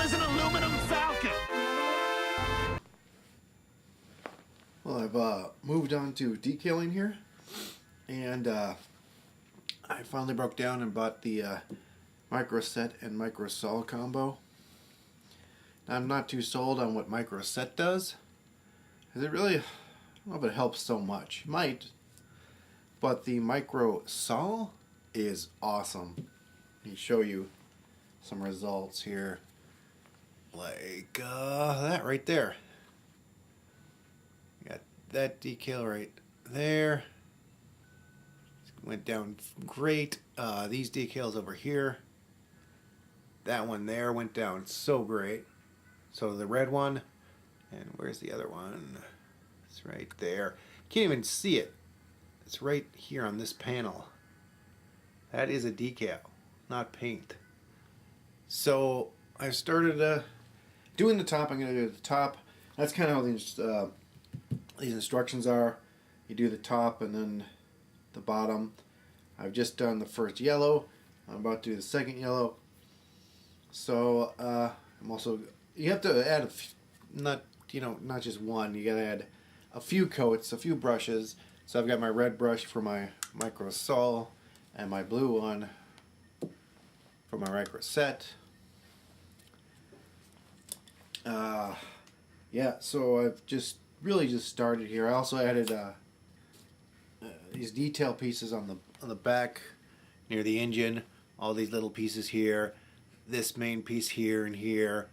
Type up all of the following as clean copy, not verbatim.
is an aluminum Falcon. Well, I've moved on to decaling here, and I finally broke down and bought the micro set and micro sol combo. I'm not too sold on what micro set does, because it really, I don't know if it helps so much. It might, but the micro sol is awesome. Let me show you some results here, like that right there. Got that decal right there. Went down great. These decals over here, that one there went down so great. So the red one, and where's the other one? It's right there. Can't even see it. It's right here on this panel. That is a decal, not paint. So I started doing the top. I'm going to do the top. That's kind of how these instructions are. You do the top and then the bottom. I've just done the first yellow. I'm about to do the second yellow. So I'm also, you have to add not just one. You got to add a few coats, a few brushes. So I've got my red brush for my micro sol and my blue one for my micro set. Yeah, so I've just started here. I also added these detail pieces on the back near the engine. All these little pieces here, this main piece here and here.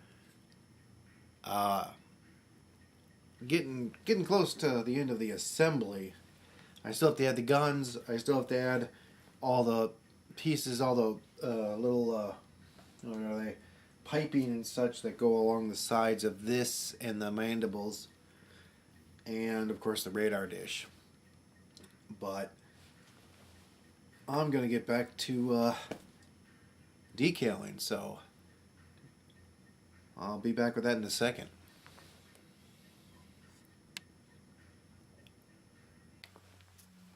Getting close to the end of the assembly. I still have to add the guns. I still have to add all the pieces, all the little what are they, piping and such that go along the sides of this and the mandibles, and of course the radar dish. But I'm gonna get back to decaling, so I'll be back with that in a second.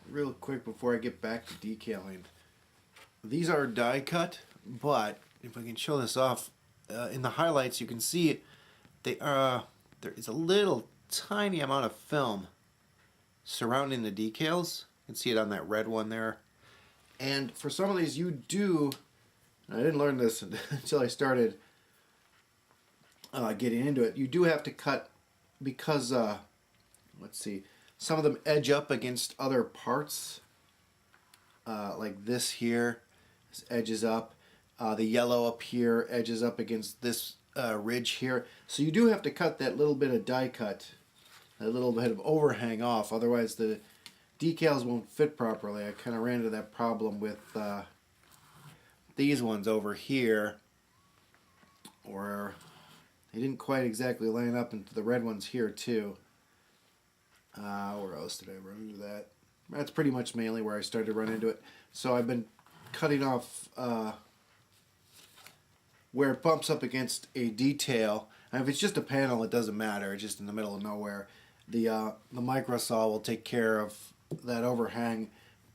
Real quick before I get back to decaling, these are die cut, but if I can show this off, in the highlights you can see there is a little tiny amount of film surrounding the decals. You can see it on that red one there. And for some of these you do, I didn't learn this until I started getting into it, you do have to cut because, let's see, some of them edge up against other parts, like this here. This edges up. The yellow up here edges up against this ridge here. So you do have to cut that little bit of die cut, that little bit of overhang off, otherwise the decals won't fit properly. I kind of ran into that problem with these ones over here, or they didn't quite exactly line up into the red ones here too. Where else did I run into that? That's pretty much mainly where I started to run into it. So I've been cutting off where it bumps up against a detail. And if it's just a panel, it doesn't matter. It's just in the middle of nowhere. The micro sol will take care of that overhang.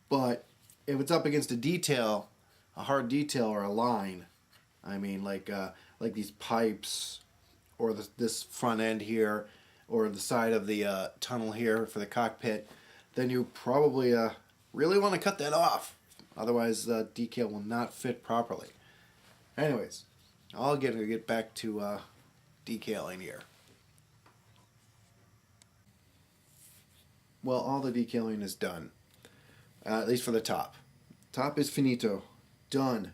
But if it's up against a detail, a hard detail or a line, I mean like these pipes, or this front end here, or the side of the tunnel here for the cockpit, then you probably really want to cut that off. Otherwise the decal will not fit properly. Anyways, I'll get back to decaling here. Well, all the decaling is done, at least for the top. Top is finito, done.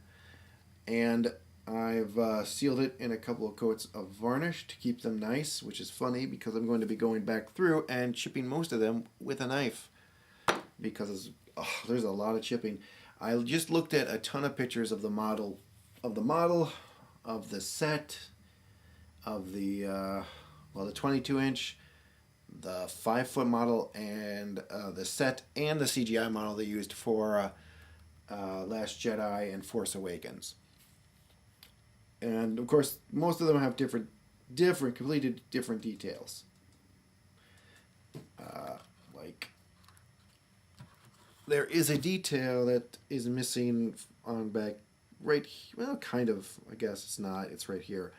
And I've sealed it in a couple of coats of varnish to keep them nice, which is funny because I'm going to be going back through and chipping most of them with a knife, because there's a lot of chipping. I just looked at a ton of pictures of the model, of the set, of the 22-inch, the 5-foot model, and the set and the CGI model they used for Last Jedi and Force Awakens. And of course, most of them have completely different details. Like, there is a detail that is missing on back right. Well, kind of. I guess it's not. It's right here.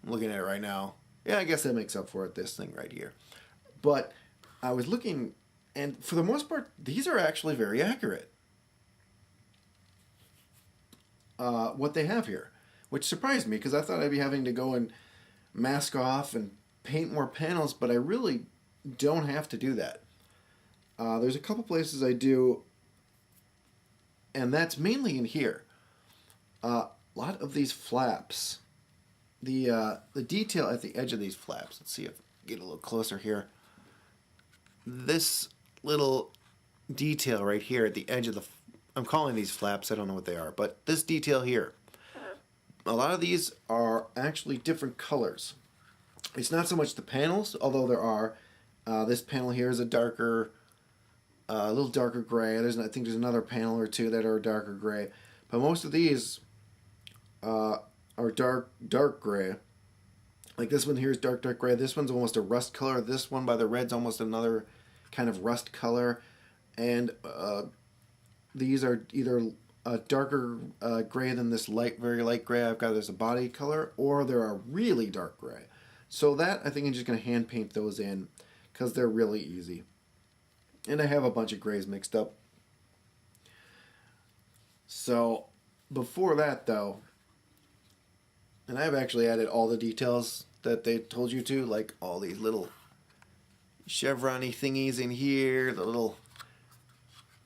I'm looking at it right now. Yeah, I guess that makes up for it, this thing right here. But I was looking, and for the most part, these are actually very accurate. What they have here, which surprised me because I thought I'd be having to go and mask off and paint more panels, but I really don't have to do that. There's a couple places I do, and that's mainly in here. A lot of these flaps, the detail at the edge of these flaps. Let's see if I can get a little closer here. This little detail right here at the edge of the, I'm calling these flaps, I don't know what they are, but this detail here, a lot of these are actually different colors. It's not so much the panels, although there are. This panel here is a darker, a little darker gray. I think there's another panel or two that are darker gray, but most of these are dark gray. Like this one here is dark gray. This one's almost a rust color. This one by the red's almost another kind of rust color, and these are either a darker gray than this very light gray I've got as a body color, or they're a really dark gray. So that, I think I'm just going to hand paint those in because they're really easy. And I have a bunch of grays mixed up. So before that though, and I've actually added all the details that they told you to, like all these little chevron-y thingies in here, the little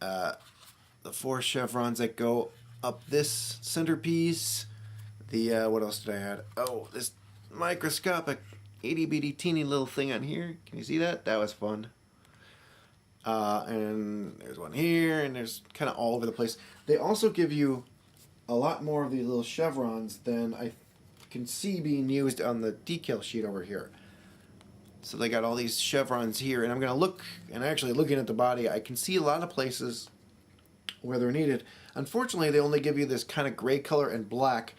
the 4 chevrons that go up this centerpiece. The what else did I add? Oh, this microscopic itty bitty teeny little thing on here. Can you see that? That was fun. And there's one here, and there's kind of all over the place. They also give you a lot more of these little chevrons than I can see being used on the decal sheet over here. So they got all these chevrons here, and I'm going to look, and actually looking at the body, I can see a lot of places where they're needed. Unfortunately, they only give you this kind of gray color and black.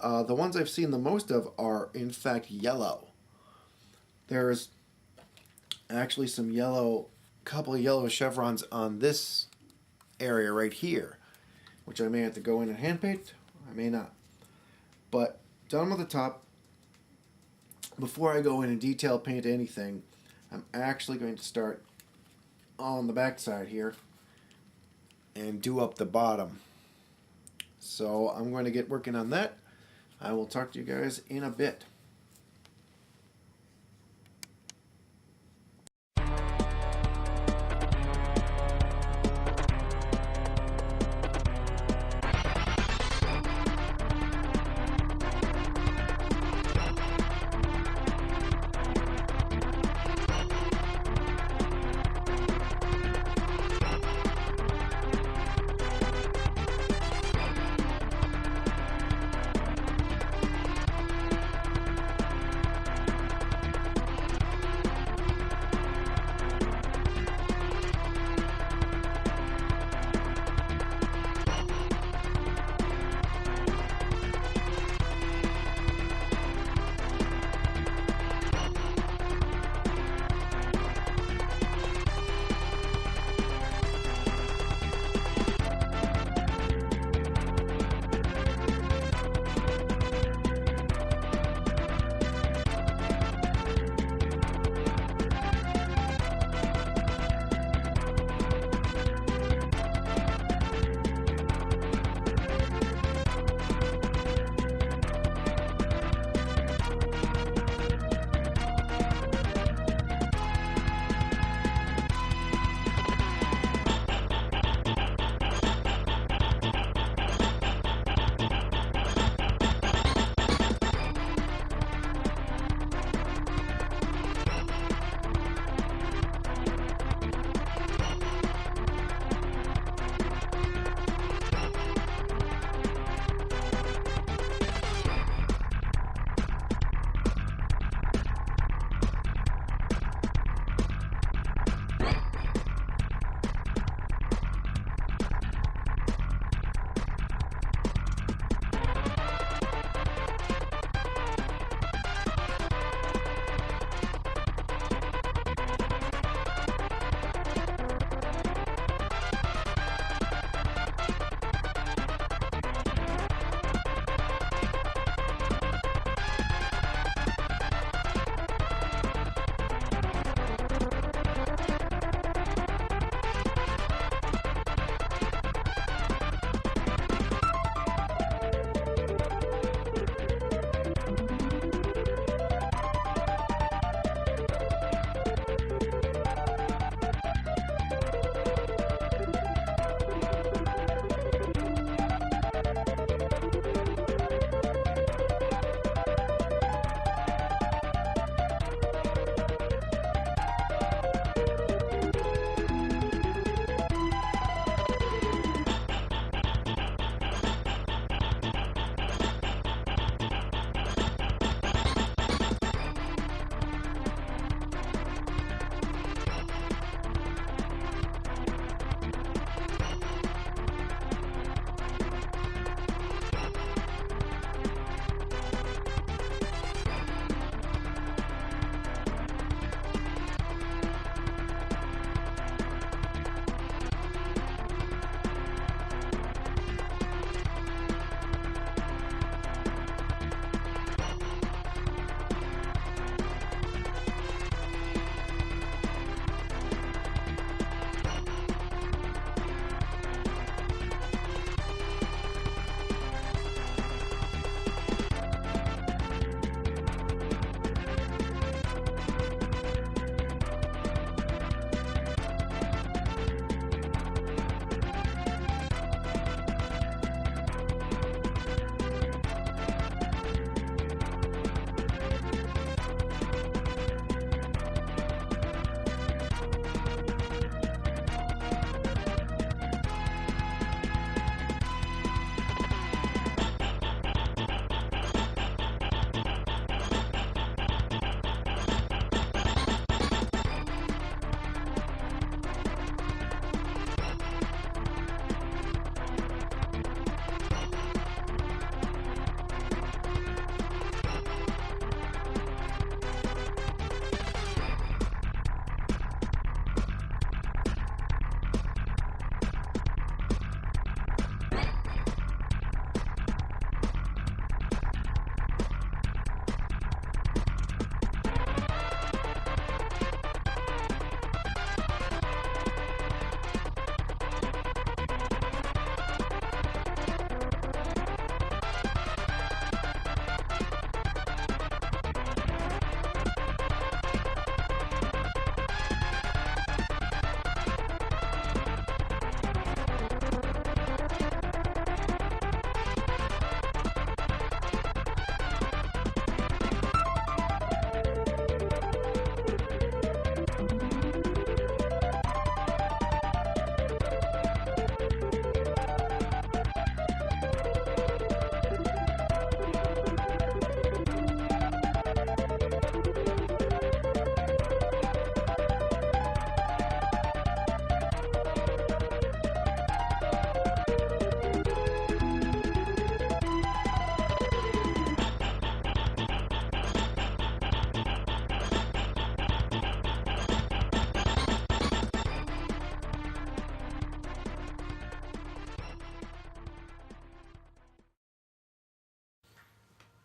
The ones I've seen the most of are, in fact, yellow. There's actually some yellow, couple of yellow chevrons on this area right here, which I may have to go in and hand paint. I may not. But down at the top, before I go in and detail paint anything, I'm actually going to start on the back side here and do up the bottom. So I'm going to get working on that. I will talk to you guys in a bit.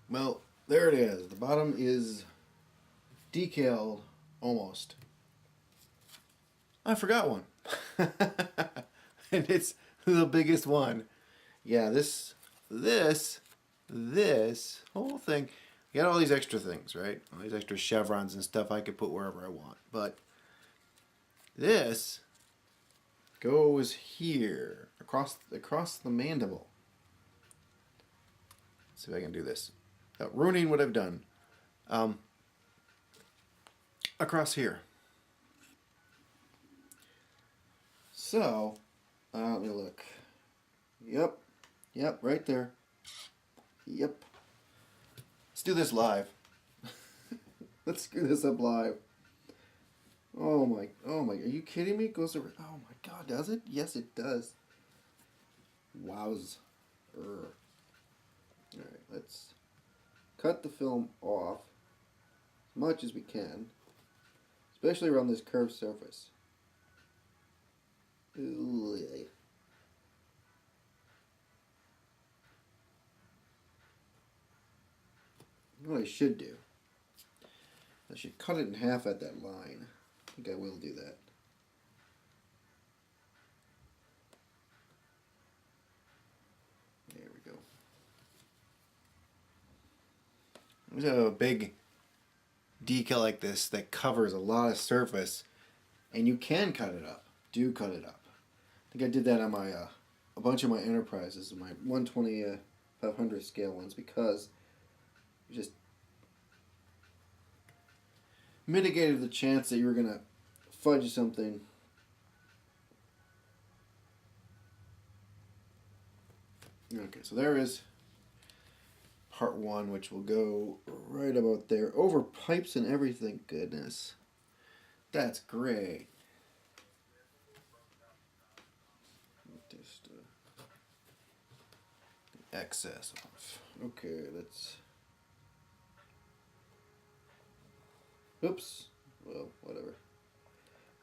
Well, there it is. The bottom is decaled almost. I forgot one. And it's the biggest one. Yeah, this whole thing. You got all these extra things, right? All these extra chevrons and stuff I could put wherever I want. But this goes here, across the mandible. Let's see if I can do this without ruining what I've done. Across here. So, let me look. Yep, right there. Yep. Let's do this live. Let's screw this up live. Oh my, are you kidding me? It goes over, oh my god, does it? Yes, it does. Wowz. Alright, let's cut the film off as much as we can, especially around this curved surface. Ooh. What I should do, I should cut it in half at that line. I think I will do that. There we go. There's a big decal like this that covers a lot of surface, and you can cut it up. Do cut it up. I think I did that on my a bunch of my Enterprises, my 1/500 scale ones, because it just mitigated the chance that you were gonna fudge something. Okay, so there is part one, which will go right about there, over pipes and everything. Goodness, that's great. Just the excess off. Okay, let's. Oops. Well, whatever.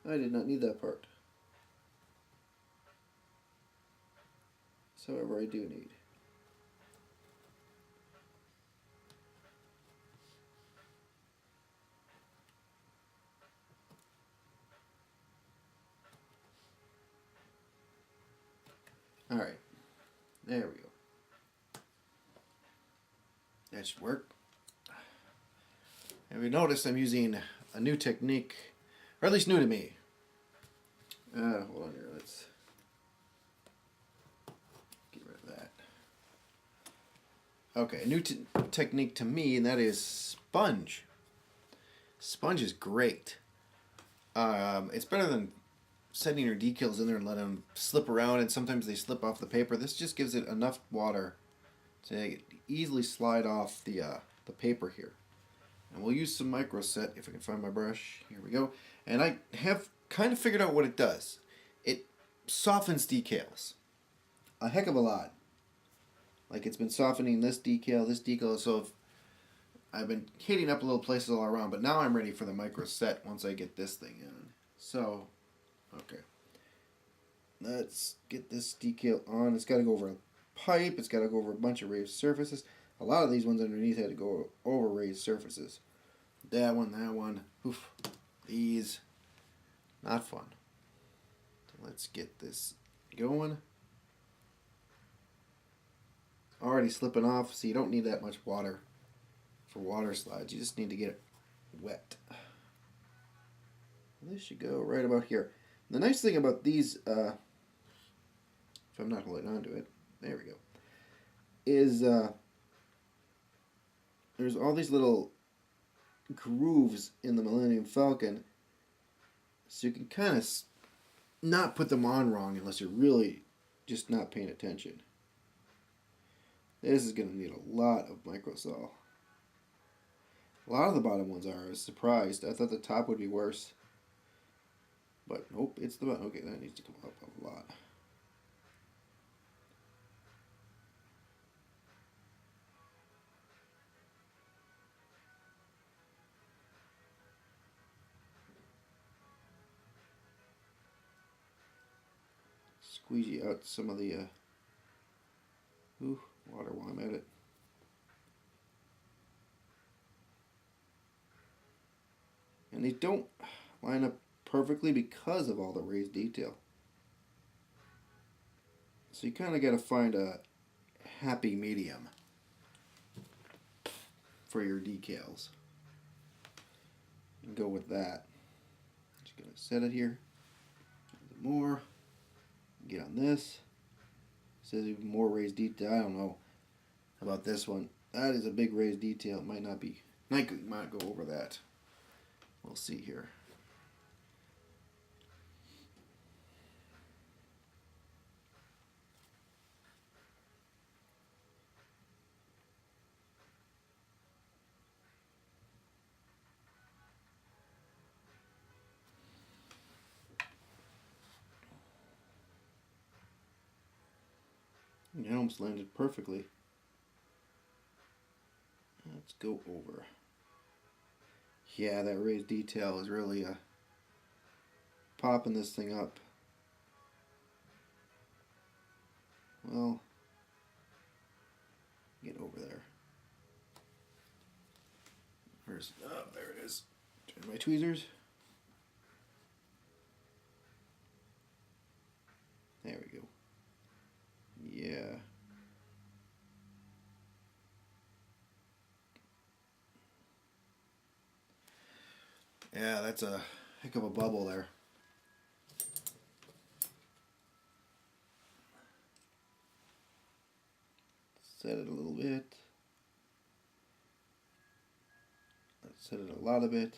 I did not need that part. However, I do need. Alright. There we go. That should work. Have you noticed I'm using a new technique, or at least new to me? Hold on here, let's get rid of that. Okay, a new technique to me, and that is sponge. Sponge is great. It's better than setting your decals in there and let them slip around, and sometimes they slip off the paper. This just gives it enough water to easily slide off the paper here. And we'll use some micro set if I can find my brush. Here we go. And I have kind of figured out what it does. It softens decals a heck of a lot. Like it's been softening this decal. So if I've been hitting up little places all around, but now I'm ready for the micro set once I get this thing in. So, okay. Let's get this decal on. It's got to go over a pipe. It's got to go over a bunch of raised surfaces. A lot of these ones underneath had to go over raised surfaces. That one. Oof. These. Not fun. So let's get this going. Already slipping off, so you don't need that much water for water slides. You just need to get it wet. This should go right about here. The nice thing about these, if I'm not holding on to it, there we go, is there's all these little grooves in the Millennium Falcon, so you can kind of not put them on wrong unless you're really just not paying attention. This is going to need a lot of microsol. A lot of the bottom ones are. I was surprised. I thought the top would be worse. But nope, it's the bottom. Okay, that needs to come up a lot. Squeegee out some of the water while I'm at it. And they don't line up perfectly because of all the raised detail. So you kind of got to find a happy medium for your decals. And go with that. Just going to set it here. A little bit more. Get on this. It says even more raised detail. I don't know about this one. That is a big raised detail. It might not be. Might go over that. We'll see here. It almost landed perfectly. Let's go over. Yeah, that raised detail is really popping this thing up. Well, get over there. Where's, oh, there it is. Turn my tweezers. There we go. Yeah. Yeah, that's a heck of a bubble there. Set it a little bit. Let's set it a lot of bit.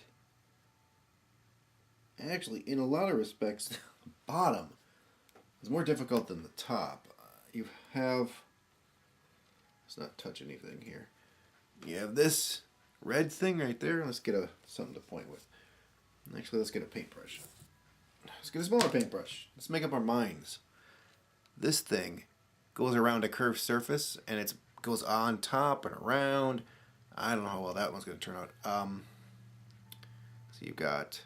Actually, in a lot of respects, the bottom is more difficult than the top. You have, let's not touch anything here. You have this red thing right there. Let's get something to point with. Actually, let's get a paintbrush. Let's get a smaller paintbrush. Let's make up our minds. This thing goes around a curved surface, and it goes on top and around. I don't know how well that one's going to turn out. So you've got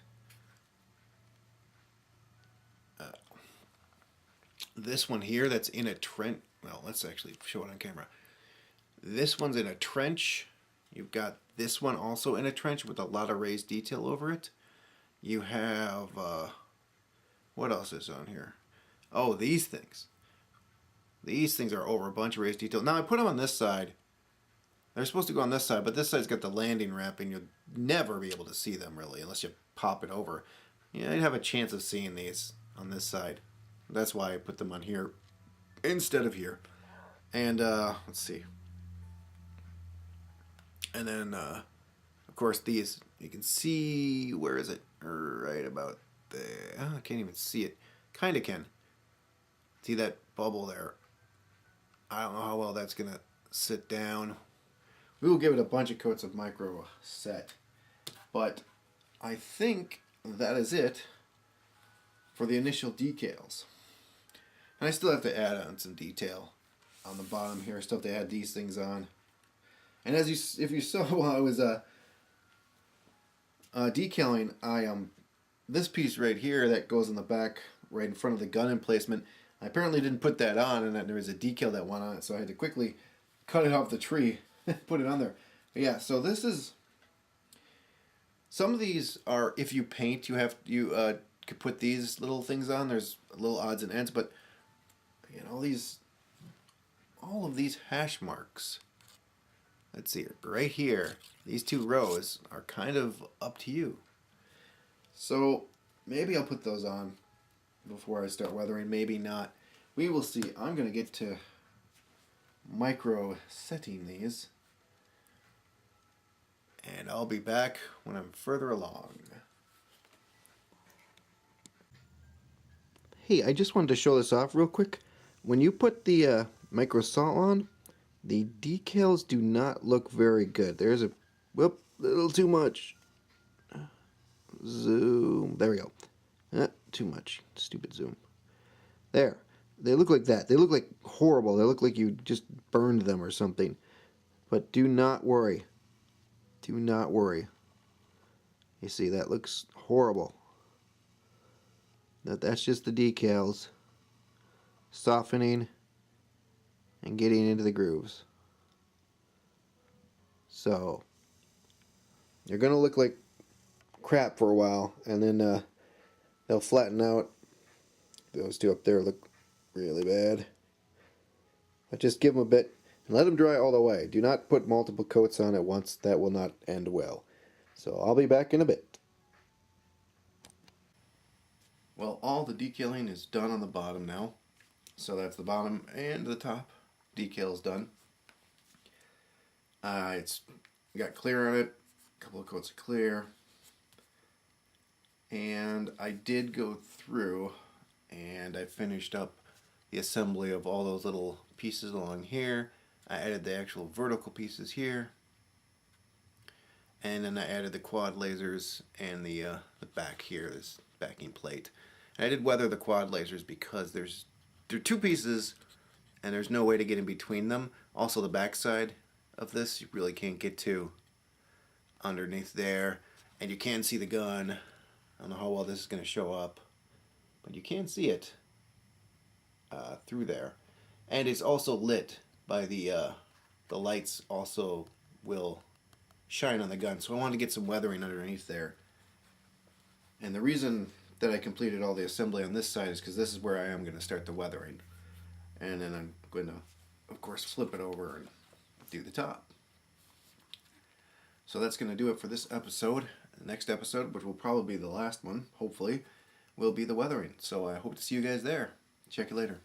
this one here that's in a trench. Well, let's actually show it on camera. This one's in a trench. You've got this one also in a trench with a lot of raised detail over it. You have, what else is on here? Oh, these things. These things are over a bunch of raised detail. Now, I put them on this side. They're supposed to go on this side, but this side's got the landing ramp, and you'll never be able to see them, really, unless you pop it over. Yeah, you'd have a chance of seeing these on this side. That's why I put them on here instead of here. And, let's see. And then, of course, these, you can see, where is it? Right about there. Oh, I can't even see it. Kind of can. See that bubble there? I don't know how well that's going to sit down. We will give it a bunch of coats of micro set. But I think that is it for the initial decals. And I still have to add on some detail on the bottom here. I still have to add these things on. And as if you saw while I was decaling, this piece right here that goes in the back, right in front of the gun emplacement, I apparently didn't put that on, and there was a decal that went on it, so I had to quickly cut it off the tree and put it on there. But yeah, so this is, some of these are, if you paint, you could put these little things on. There's little odds and ends, but you know, all of these hash marks, let's see, right here, these two rows are kind of up to you. So maybe I'll put those on before I start weathering, maybe not. We will see. I'm going to get to micro setting these, and I'll be back when I'm further along. Hey, I just wanted to show this off real quick. When you put the micro salt on, the decals do not look very good. There's a little too much. Zoom. There we go. Too much. Stupid zoom. There. They look like that. They look like horrible. They look like you just burned them or something. But do not worry. Do not worry. You see, that looks horrible. That's just the decals softening and getting into the grooves. So, they're going to look like crap for a while, and then they'll flatten out. Those two up there look really bad. But just give them a bit and let them dry all the way. Do not put multiple coats on at once. That will not end well. So I'll be back in a bit. Well, all the decaling is done on the bottom now. So that's the bottom and the top decals done. It's got clear on it, a couple of coats of clear. And I did go through and I finished up the assembly of all those little pieces along here. I added the actual vertical pieces here. And then I added the quad lasers and the back here, this backing plate. And I did weather the quad lasers because they're two pieces and there's no way to get in between them. Also the back side of this you really can't get to underneath there. And you can see the gun. I don't know how well this is going to show up, but you can see it through there. And it's also lit by the lights also will shine on the gun. So I wanted to get some weathering underneath there. And the reason that I completed all the assembly on this side is because this is where I am going to start the weathering. And then I'm going to, of course, flip it over and do the top. So that's going to do it for this episode. The next episode, which will probably be the last one, hopefully, will be the weathering. So I hope to see you guys there. Check you later.